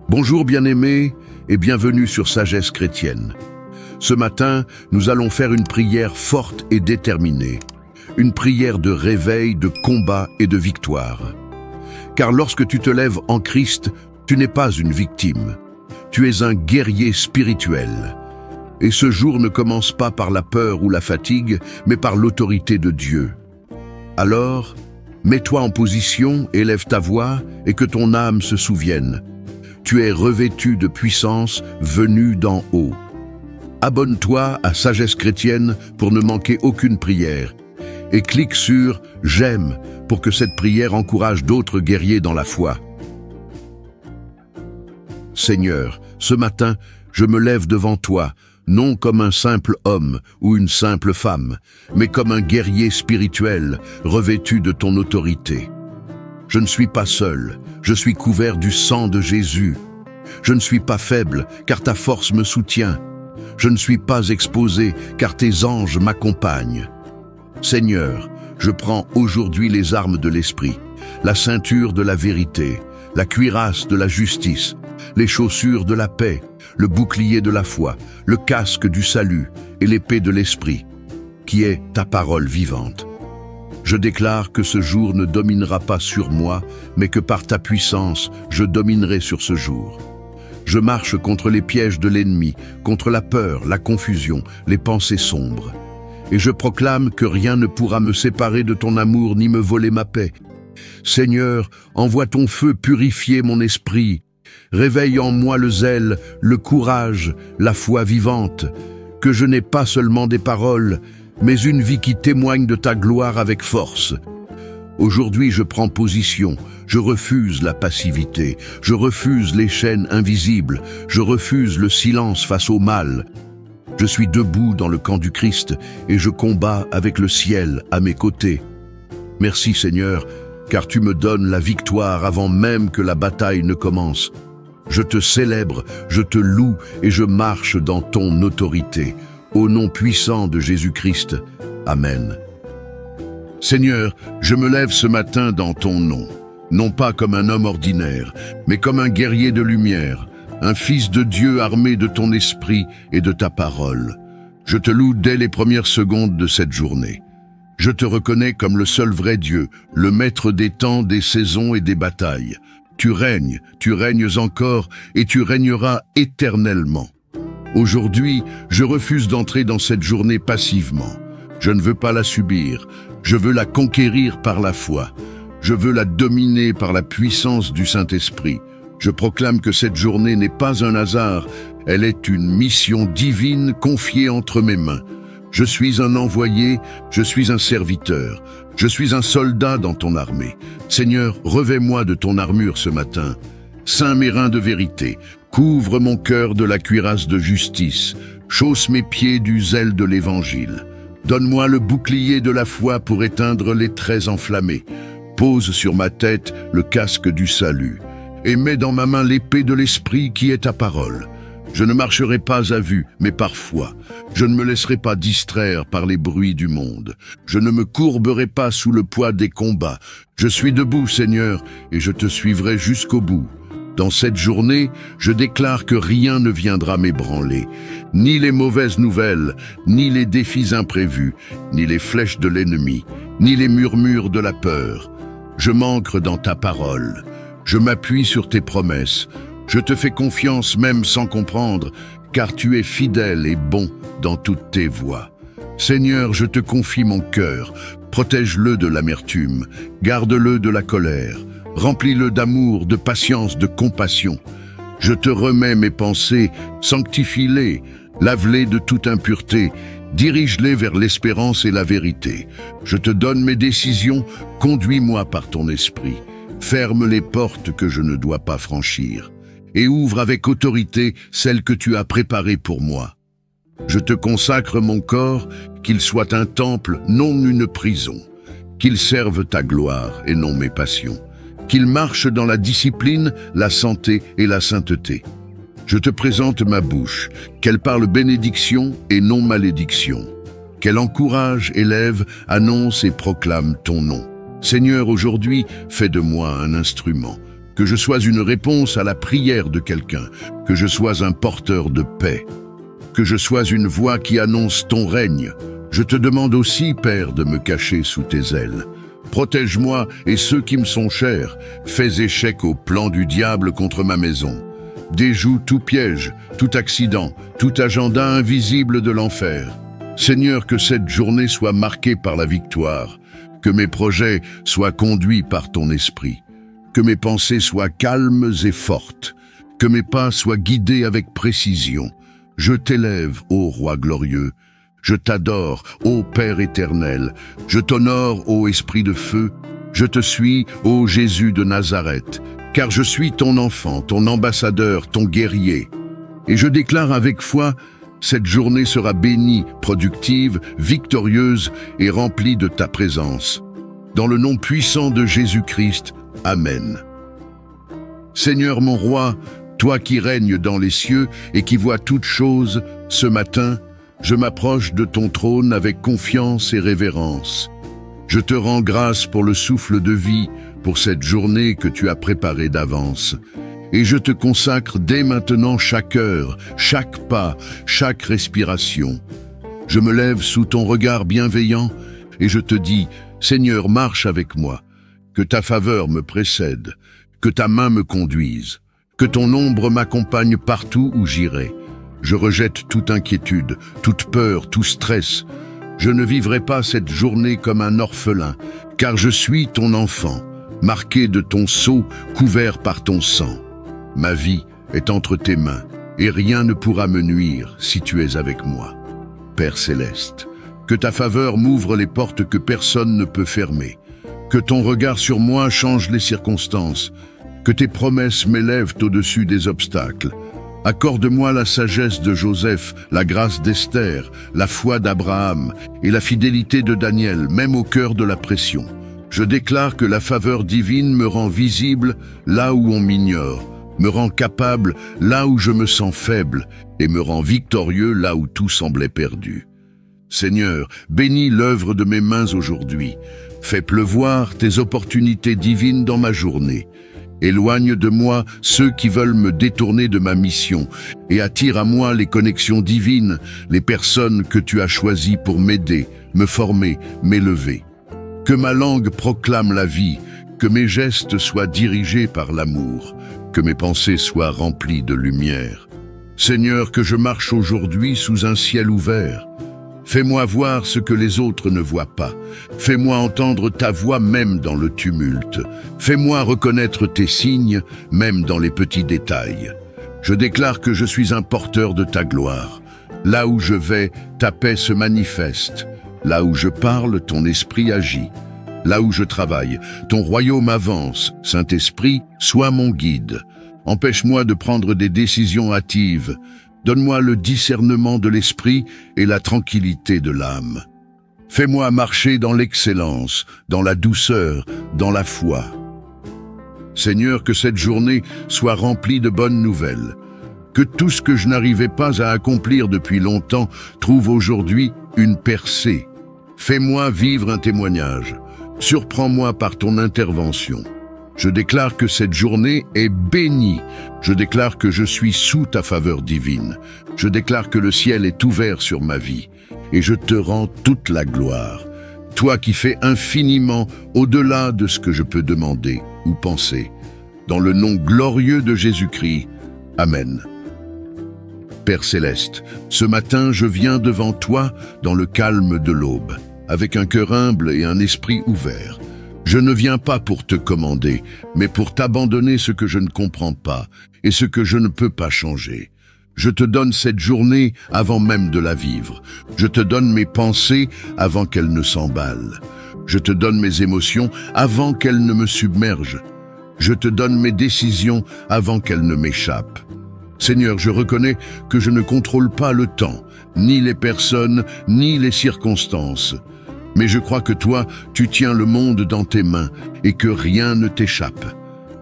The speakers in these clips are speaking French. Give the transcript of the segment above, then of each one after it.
Bonjour bien-aimés et bienvenue sur Sagesse chrétienne. Ce matin, nous allons faire une prière forte et déterminée. Une prière de réveil, de combat et de victoire. Car lorsque tu te lèves en Christ, tu n'es pas une victime. Tu es un guerrier spirituel. Et ce jour ne commence pas par la peur ou la fatigue, mais par l'autorité de Dieu. Alors, mets-toi en position, élève ta voix et que ton âme se souvienne. Tu es revêtu de puissance venue d'en haut. Abonne-toi à Sagesse chrétienne pour ne manquer aucune prière et clique sur « J'aime » pour que cette prière encourage d'autres guerriers dans la foi. Seigneur, ce matin, je me lève devant toi, non comme un simple homme ou une simple femme, mais comme un guerrier spirituel revêtu de ton autorité. Je ne suis pas seul, je suis couvert du sang de Jésus. Je ne suis pas faible, car ta force me soutient. Je ne suis pas exposé, car tes anges m'accompagnent. Seigneur, je prends aujourd'hui les armes de l'esprit, la ceinture de la vérité, la cuirasse de la justice, les chaussures de la paix, le bouclier de la foi, le casque du salut et l'épée de l'esprit, qui est ta parole vivante. Je déclare que ce jour ne dominera pas sur moi, mais que par ta puissance, je dominerai sur ce jour. Je marche contre les pièges de l'ennemi, contre la peur, la confusion, les pensées sombres. Et je proclame que rien ne pourra me séparer de ton amour ni me voler ma paix. Seigneur, envoie ton feu purifier mon esprit. Réveille en moi le zèle, le courage, la foi vivante. Que je n'ai pas seulement des paroles, mais une vie qui témoigne de ta gloire avec force. Aujourd'hui, je prends position, je refuse la passivité, je refuse les chaînes invisibles, je refuse le silence face au mal. Je suis debout dans le camp du Christ et je combats avec le ciel à mes côtés. Merci Seigneur, car tu me donnes la victoire avant même que la bataille ne commence. Je te célèbre, je te loue et je marche dans ton autorité. Au nom puissant de Jésus-Christ. Amen. Seigneur, je me lève ce matin dans ton nom, non pas comme un homme ordinaire, mais comme un guerrier de lumière, un fils de Dieu armé de ton esprit et de ta parole. Je te loue dès les premières secondes de cette journée. Je te reconnais comme le seul vrai Dieu, le maître des temps, des saisons et des batailles. Tu règnes encore et tu régneras éternellement. Aujourd'hui, je refuse d'entrer dans cette journée passivement. Je ne veux pas la subir, je veux la conquérir par la foi. Je veux la dominer par la puissance du Saint-Esprit. Je proclame que cette journée n'est pas un hasard, elle est une mission divine confiée entre mes mains. Je suis un envoyé, je suis un serviteur, je suis un soldat dans ton armée. Seigneur, revêt-moi de ton armure ce matin. Ceins mes reins de vérité, couvre mon cœur de la cuirasse de justice, chausse mes pieds du zèle de l'Évangile. Donne-moi le bouclier de la foi pour éteindre les traits enflammés. Pose sur ma tête le casque du salut et mets dans ma main l'épée de l'esprit qui est ta parole. Je ne marcherai pas à vue, mais par foi. Je ne me laisserai pas distraire par les bruits du monde. Je ne me courberai pas sous le poids des combats. Je suis debout, Seigneur, et je te suivrai jusqu'au bout. Dans cette journée, je déclare que rien ne viendra m'ébranler, ni les mauvaises nouvelles, ni les défis imprévus, ni les flèches de l'ennemi, ni les murmures de la peur. Je m'ancre dans ta parole, je m'appuie sur tes promesses, je te fais confiance même sans comprendre, car tu es fidèle et bon dans toutes tes voies. Seigneur, je te confie mon cœur, protège-le de l'amertume, garde-le de la colère. Remplis-le d'amour, de patience, de compassion. Je te remets mes pensées, sanctifie-les, lave-les de toute impureté, dirige-les vers l'espérance et la vérité. Je te donne mes décisions, conduis-moi par ton esprit. Ferme les portes que je ne dois pas franchir, et ouvre avec autorité celles que tu as préparées pour moi. Je te consacre mon corps, qu'il soit un temple, non une prison, qu'il serve ta gloire et non mes passions. Qu'il marche dans la discipline, la santé et la sainteté. Je te présente ma bouche, qu'elle parle bénédiction et non malédiction. Qu'elle encourage, élève, annonce et proclame ton nom. Seigneur, aujourd'hui, fais de moi un instrument. que je sois une réponse à la prière de quelqu'un, que je sois un porteur de paix, que je sois une voix qui annonce ton règne. Je te demande aussi, Père, de me cacher sous tes ailes. Protège-moi et ceux qui me sont chers. Fais échec au plan du diable contre ma maison. Déjoue tout piège, tout accident, tout agenda invisible de l'enfer. Seigneur, que cette journée soit marquée par la victoire, que mes projets soient conduits par ton esprit, que mes pensées soient calmes et fortes, que mes pas soient guidés avec précision. Je t'élève, ô Roi glorieux, je t'adore, ô Père éternel, je t'honore, ô Esprit de feu, je te suis, ô Jésus de Nazareth, car je suis ton enfant, ton ambassadeur, ton guerrier. Et je déclare avec foi, cette journée sera bénie, productive, victorieuse et remplie de ta présence. Dans le nom puissant de Jésus-Christ, Amen. Seigneur mon roi, toi qui règnes dans les cieux et qui vois toutes choses, ce matin, je m'approche de ton trône avec confiance et révérence. Je te rends grâce pour le souffle de vie, pour cette journée que tu as préparée d'avance. Et je te consacre dès maintenant chaque heure, chaque pas, chaque respiration. Je me lève sous ton regard bienveillant et je te dis, Seigneur, marche avec moi, que ta faveur me précède, que ta main me conduise, que ton ombre m'accompagne partout où j'irai. Je rejette toute inquiétude, toute peur, tout stress. Je ne vivrai pas cette journée comme un orphelin, car je suis ton enfant, marqué de ton sceau, couvert par ton sang. Ma vie est entre tes mains, et rien ne pourra me nuire si tu es avec moi. Père céleste, que ta faveur m'ouvre les portes que personne ne peut fermer, que ton regard sur moi change les circonstances, que tes promesses m'élèvent au-dessus des obstacles. Accorde-moi la sagesse de Joseph, la grâce d'Esther, la foi d'Abraham et la fidélité de Daniel, même au cœur de la pression. Je déclare que la faveur divine me rend visible là où on m'ignore, me rend capable là où je me sens faible et me rend victorieux là où tout semblait perdu. Seigneur, bénis l'œuvre de mes mains aujourd'hui. Fais pleuvoir tes opportunités divines dans ma journée. Éloigne de moi ceux qui veulent me détourner de ma mission et attire à moi les connexions divines, les personnes que tu as choisies pour m'aider, me former, m'élever. Que ma langue proclame la vie, que mes gestes soient dirigés par l'amour, que mes pensées soient remplies de lumière. Seigneur, que je marche aujourd'hui sous un ciel ouvert. Fais-moi voir ce que les autres ne voient pas. Fais-moi entendre ta voix même dans le tumulte. Fais-moi reconnaître tes signes même dans les petits détails. Je déclare que je suis un porteur de ta gloire. Là où je vais, ta paix se manifeste. Là où je parle, ton esprit agit. Là où je travaille, ton royaume avance. Saint-Esprit, sois mon guide. Empêche-moi de prendre des décisions hâtives. Donne-moi le discernement de l'esprit et la tranquillité de l'âme. Fais-moi marcher dans l'excellence, dans la douceur, dans la foi. Seigneur, que cette journée soit remplie de bonnes nouvelles. Que tout ce que je n'arrivais pas à accomplir depuis longtemps trouve aujourd'hui une percée. Fais-moi vivre un témoignage. Surprends-moi par ton intervention. Je déclare que cette journée est bénie. Je déclare que je suis sous ta faveur divine. Je déclare que le ciel est ouvert sur ma vie. Et je te rends toute la gloire. Toi qui fais infiniment au-delà de ce que je peux demander ou penser. Dans le nom glorieux de Jésus-Christ. Amen. Père céleste, ce matin je viens devant toi dans le calme de l'aube, avec un cœur humble et un esprit ouvert. Je ne viens pas pour te commander, mais pour t'abandonner ce que je ne comprends pas et ce que je ne peux pas changer. Je te donne cette journée avant même de la vivre. Je te donne mes pensées avant qu'elles ne s'emballent. Je te donne mes émotions avant qu'elles ne me submergent. Je te donne mes décisions avant qu'elles ne m'échappent. Seigneur, je reconnais que je ne contrôle pas le temps, ni les personnes, ni les circonstances. Mais je crois que toi, tu tiens le monde dans tes mains et que rien ne t'échappe.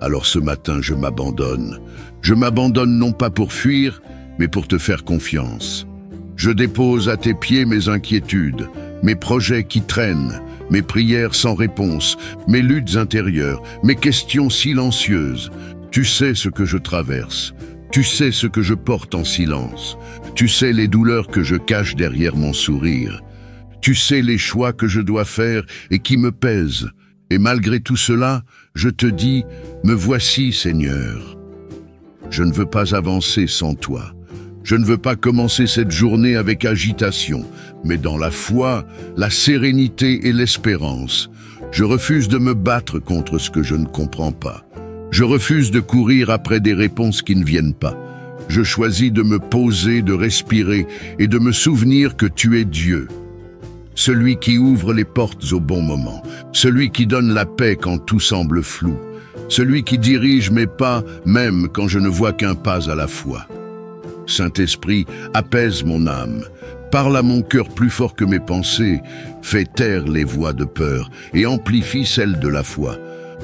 Alors ce matin, je m'abandonne. Je m'abandonne non pas pour fuir, mais pour te faire confiance. Je dépose à tes pieds mes inquiétudes, mes projets qui traînent, mes prières sans réponse, mes luttes intérieures, mes questions silencieuses. Tu sais ce que je traverse. Tu sais ce que je porte en silence. Tu sais les douleurs que je cache derrière mon sourire. Tu sais les choix que je dois faire et qui me pèsent. Et malgré tout cela, je te dis, me voici, Seigneur. Je ne veux pas avancer sans toi. Je ne veux pas commencer cette journée avec agitation, mais dans la foi, la sérénité et l'espérance. Je refuse de me battre contre ce que je ne comprends pas. Je refuse de courir après des réponses qui ne viennent pas. Je choisis de me poser, de respirer et de me souvenir que tu es Dieu. Celui qui ouvre les portes au bon moment, celui qui donne la paix quand tout semble flou, celui qui dirige mes pas même quand je ne vois qu'un pas à la fois. Saint-Esprit, apaise mon âme, parle à mon cœur plus fort que mes pensées, fais taire les voix de peur et amplifie celles de la foi.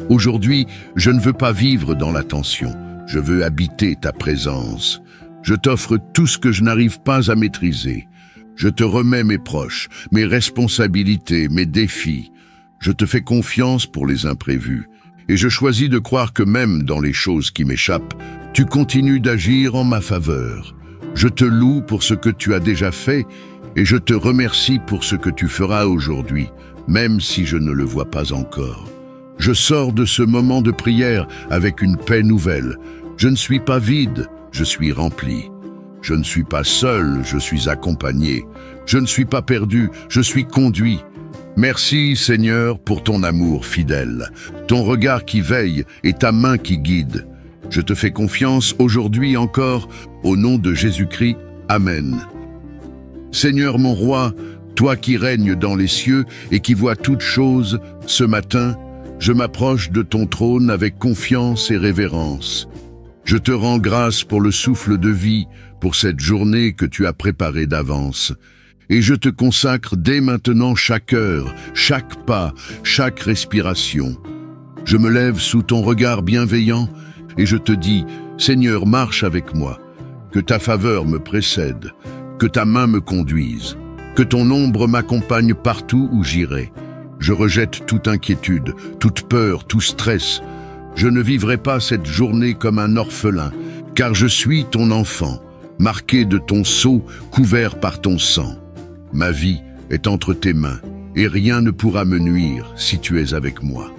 Aujourd'hui, je ne veux pas vivre dans la tension, je veux habiter ta présence. Je t'offre tout ce que je n'arrive pas à maîtriser. Je te remets mes proches, mes responsabilités, mes défis. Je te fais confiance pour les imprévus. Et je choisis de croire que même dans les choses qui m'échappent, tu continues d'agir en ma faveur. Je te loue pour ce que tu as déjà fait et je te remercie pour ce que tu feras aujourd'hui, même si je ne le vois pas encore. Je sors de ce moment de prière avec une paix nouvelle. Je ne suis pas vide, je suis rempli. Je ne suis pas seul, je suis accompagné. Je ne suis pas perdu, je suis conduit. Merci Seigneur pour ton amour fidèle, ton regard qui veille et ta main qui guide. Je te fais confiance aujourd'hui encore, au nom de Jésus-Christ. Amen. Seigneur mon roi, toi qui règnes dans les cieux et qui vois toutes choses, ce matin, je m'approche de ton trône avec confiance et révérence. Je te rends grâce pour le souffle de vie, pour cette journée que tu as préparée d'avance. Et je te consacre dès maintenant chaque heure, chaque pas, chaque respiration. Je me lève sous ton regard bienveillant et je te dis, Seigneur, marche avec moi, que ta faveur me précède, que ta main me conduise, que ton ombre m'accompagne partout où j'irai. Je rejette toute inquiétude, toute peur, tout stress. Je ne vivrai pas cette journée comme un orphelin, car je suis ton enfant, marqué de ton sceau, couvert par ton sang. Ma vie est entre tes mains, et rien ne pourra me nuire si tu es avec moi.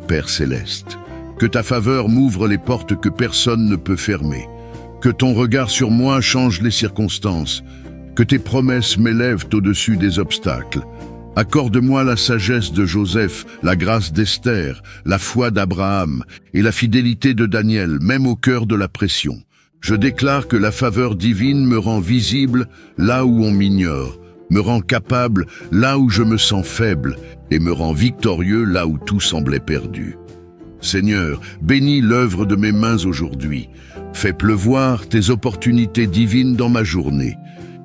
Père céleste, que ta faveur m'ouvre les portes que personne ne peut fermer, que ton regard sur moi change les circonstances, que tes promesses m'élèvent au-dessus des obstacles. Accorde-moi la sagesse de Joseph, la grâce d'Esther, la foi d'Abraham et la fidélité de Daniel, même au cœur de la pression. Je déclare que la faveur divine me rend visible là où on m'ignore, me rend capable là où je me sens faible et me rend victorieux là où tout semblait perdu. Seigneur, bénis l'œuvre de mes mains aujourd'hui. Fais pleuvoir tes opportunités divines dans ma journée.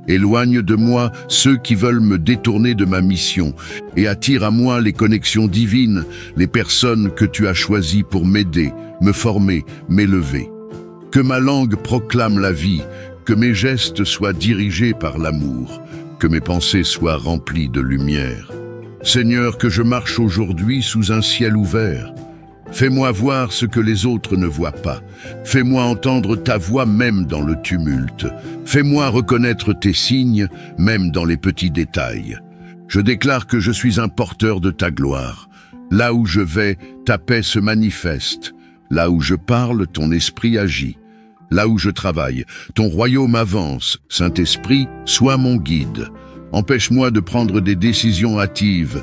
Éloigne de moi ceux qui veulent me détourner de ma mission et attire à moi les connexions divines, les personnes que tu as choisies pour m'aider, me former, m'élever. Que ma langue proclame la vie, que mes gestes soient dirigés par l'amour, que mes pensées soient remplies de lumière. Seigneur, que je marche aujourd'hui sous un ciel ouvert. Fais-moi voir ce que les autres ne voient pas. Fais-moi entendre ta voix même dans le tumulte. Fais-moi reconnaître tes signes même dans les petits détails. Je déclare que je suis un porteur de ta gloire. Là où je vais, ta paix se manifeste. Là où je parle, ton esprit agit. Là où je travaille, ton royaume avance. Saint-Esprit, sois mon guide. Empêche-moi de prendre des décisions hâtives.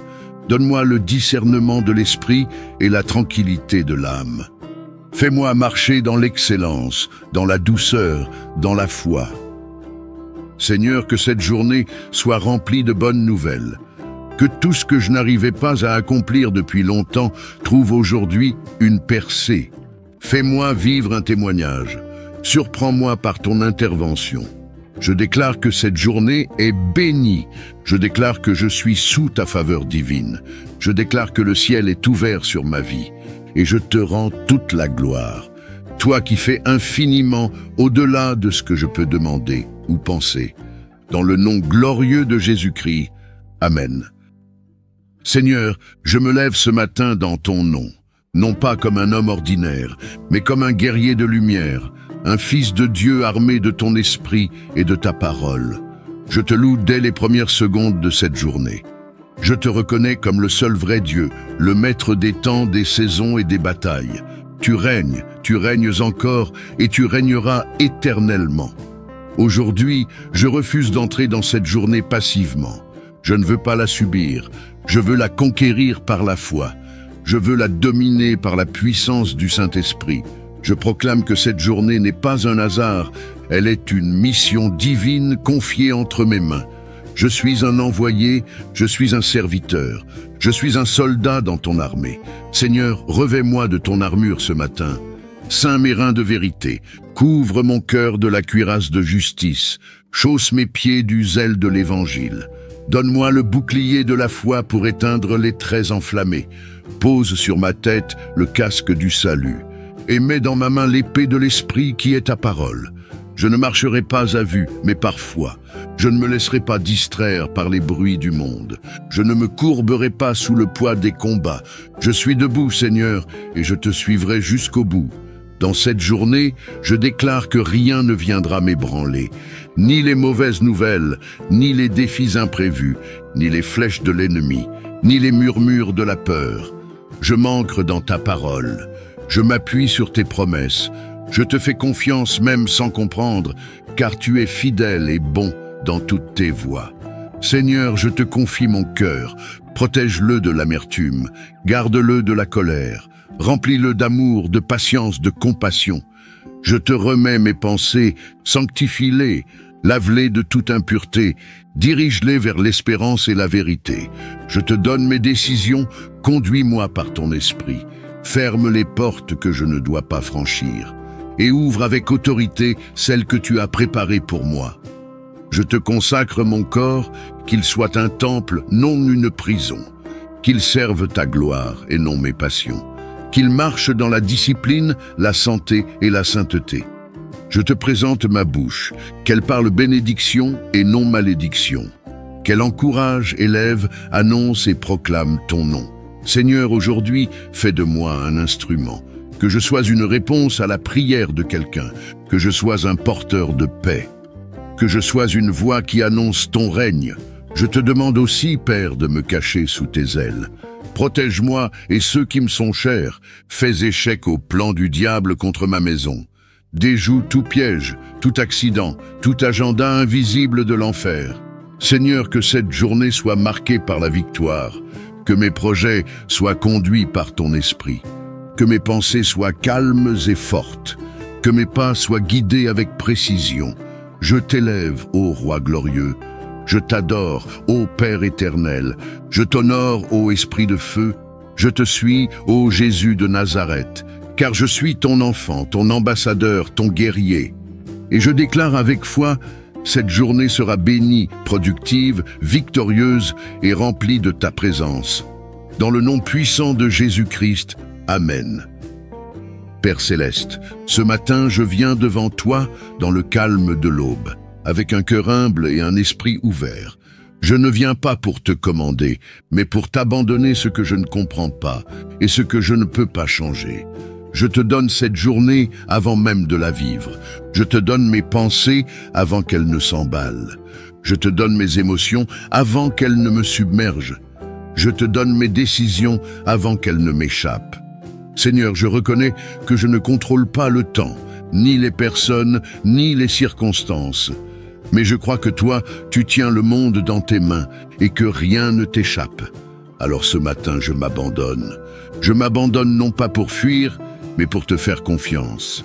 Donne-moi le discernement de l'esprit et la tranquillité de l'âme. Fais-moi marcher dans l'excellence, dans la douceur, dans la foi. Seigneur, que cette journée soit remplie de bonnes nouvelles. Que tout ce que je n'arrivais pas à accomplir depuis longtemps trouve aujourd'hui une percée. Fais-moi vivre un témoignage. Surprends-moi par ton intervention. Je déclare que cette journée est bénie. Je déclare que je suis sous ta faveur divine. Je déclare que le ciel est ouvert sur ma vie. Et je te rends toute la gloire. Toi qui fais infiniment au-delà de ce que je peux demander ou penser. Dans le nom glorieux de Jésus-Christ. Amen. Seigneur, je me lève ce matin dans ton nom. non pas comme un homme ordinaire, mais comme un guerrier de lumière, un fils de Dieu armé de ton esprit et de ta parole. Je te loue dès les premières secondes de cette journée. Je te reconnais comme le seul vrai Dieu, le maître des temps, des saisons et des batailles. Tu règnes encore et tu régneras éternellement. Aujourd'hui, je refuse d'entrer dans cette journée passivement. Je ne veux pas la subir, je veux la conquérir par la foi. Je veux la dominer par la puissance du Saint-Esprit. Je proclame que cette journée n'est pas un hasard, elle est une mission divine confiée entre mes mains. Je suis un envoyé, je suis un serviteur, je suis un soldat dans ton armée. Seigneur, revêt-moi de ton armure ce matin. Ceins mes reins de vérité, couvre mon cœur de la cuirasse de justice, chausse mes pieds du zèle de l'Évangile. Donne-moi le bouclier de la foi pour éteindre les traits enflammés. Pose sur ma tête le casque du salut et mets dans ma main l'épée de l'Esprit qui est ta parole. Je ne marcherai pas à vue, mais par foi. Je ne me laisserai pas distraire par les bruits du monde. Je ne me courberai pas sous le poids des combats. Je suis debout, Seigneur, et je te suivrai jusqu'au bout. Dans cette journée, je déclare que rien ne viendra m'ébranler. Ni les mauvaises nouvelles, ni les défis imprévus, ni les flèches de l'ennemi, ni les murmures de la peur. Je m'ancre dans ta parole. Je m'appuie sur tes promesses. Je te fais confiance même sans comprendre, car tu es fidèle et bon dans toutes tes voies. Seigneur, je te confie mon cœur. Protège-le de l'amertume, garde-le de la colère. Remplis-le d'amour, de patience, de compassion. Je te remets mes pensées, sanctifie-les, lave-les de toute impureté, dirige-les vers l'espérance et la vérité. Je te donne mes décisions, conduis-moi par ton esprit. Ferme les portes que je ne dois pas franchir et ouvre avec autorité celles que tu as préparées pour moi. Je te consacre mon corps, qu'il soit un temple, non une prison, qu'il serve ta gloire et non mes passions, qu'il marche dans la discipline, la santé et la sainteté. Je te présente ma bouche, qu'elle parle bénédiction et non malédiction, qu'elle encourage, élève, annonce et proclame ton nom. Seigneur, aujourd'hui, fais de moi un instrument, que je sois une réponse à la prière de quelqu'un, que je sois un porteur de paix, que je sois une voix qui annonce ton règne. Je te demande aussi, Père, de me cacher sous tes ailes. Protège-moi et ceux qui me sont chers. Fais échec au plan du diable contre ma maison. Déjoue tout piège, tout accident, tout agenda invisible de l'enfer. Seigneur, que cette journée soit marquée par la victoire, que mes projets soient conduits par ton esprit, que mes pensées soient calmes et fortes, que mes pas soient guidés avec précision. Je t'élève, ô Roi glorieux, je t'adore, ô Père éternel, je t'honore, ô Esprit de feu, je te suis, ô Jésus de Nazareth, car je suis ton enfant, ton ambassadeur, ton guerrier. Et je déclare avec foi, cette journée sera bénie, productive, victorieuse et remplie de ta présence. Dans le nom puissant de Jésus-Christ, Amen. Père céleste, ce matin je viens devant toi dans le calme de l'aube, avec un cœur humble et un esprit ouvert. Je ne viens pas pour te commander, mais pour t'abandonner ce que je ne comprends pas et ce que je ne peux pas changer. Je te donne cette journée avant même de la vivre. Je te donne mes pensées avant qu'elles ne s'emballent. Je te donne mes émotions avant qu'elles ne me submergent. Je te donne mes décisions avant qu'elles ne m'échappent. Seigneur, je reconnais que je ne contrôle pas le temps, ni les personnes, ni les circonstances. Mais je crois que toi, tu tiens le monde dans tes mains et que rien ne t'échappe. Alors ce matin, je m'abandonne. Je m'abandonne non pas pour fuir, mais pour te faire confiance.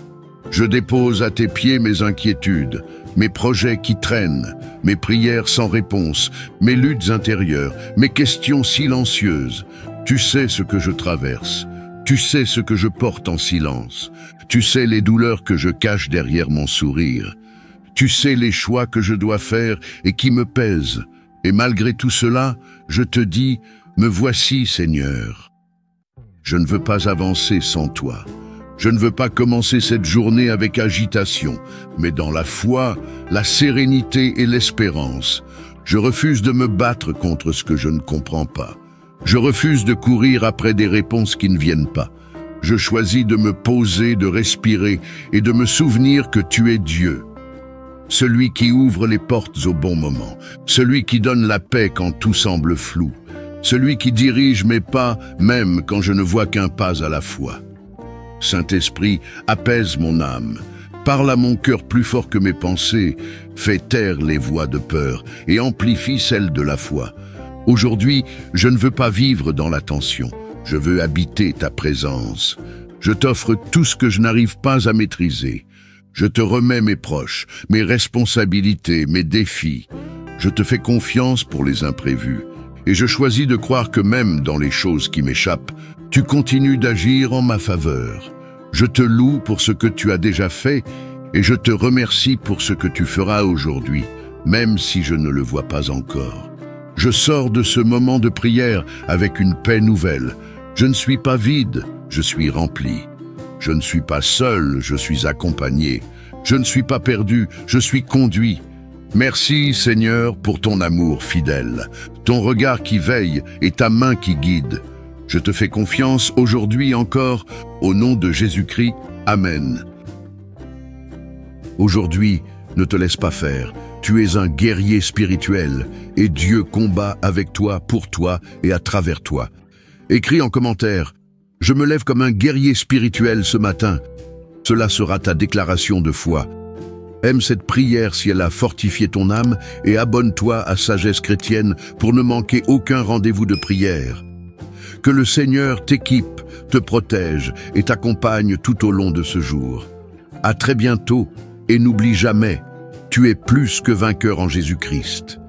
Je dépose à tes pieds mes inquiétudes, mes projets qui traînent, mes prières sans réponse, mes luttes intérieures, mes questions silencieuses. Tu sais ce que je traverse. Tu sais ce que je porte en silence. Tu sais les douleurs que je cache derrière mon sourire. Tu sais les choix que je dois faire et qui me pèsent. Et malgré tout cela, je te dis, me voici, Seigneur. Je ne veux pas avancer sans toi. Je ne veux pas commencer cette journée avec agitation, mais dans la foi, la sérénité et l'espérance. Je refuse de me battre contre ce que je ne comprends pas. Je refuse de courir après des réponses qui ne viennent pas. Je choisis de me poser, de respirer et de me souvenir que tu es Dieu. Celui qui ouvre les portes au bon moment, celui qui donne la paix quand tout semble flou, celui qui dirige mes pas même quand je ne vois qu'un pas à la fois. Saint-Esprit, apaise mon âme, parle à mon cœur plus fort que mes pensées, fais taire les voix de peur et amplifie celles de la foi. Aujourd'hui, je ne veux pas vivre dans la tension, je veux habiter ta présence. Je t'offre tout ce que je n'arrive pas à maîtriser. Je te remets mes proches, mes responsabilités, mes défis. Je te fais confiance pour les imprévus. Et je choisis de croire que même dans les choses qui m'échappent, tu continues d'agir en ma faveur. Je te loue pour ce que tu as déjà fait et je te remercie pour ce que tu feras aujourd'hui, même si je ne le vois pas encore. Je sors de ce moment de prière avec une paix nouvelle. Je ne suis pas vide, je suis rempli. Je ne suis pas seul, je suis accompagné. Je ne suis pas perdu, je suis conduit. Merci Seigneur pour ton amour fidèle, ton regard qui veille et ta main qui guide. Je te fais confiance aujourd'hui encore, au nom de Jésus-Christ. Amen. Aujourd'hui, ne te laisse pas faire. Tu es un guerrier spirituel et Dieu combat avec toi, pour toi et à travers toi. Écris en commentaire « Je me lève comme un guerrier spirituel ce matin ». Cela sera ta déclaration de foi. Aime cette prière si elle a fortifié ton âme et abonne-toi à Sagesse Chrétienne pour ne manquer aucun rendez-vous de prière. Que le Seigneur t'équipe, te protège et t'accompagne tout au long de ce jour. À très bientôt et n'oublie jamais, tu es plus que vainqueur en Jésus-Christ.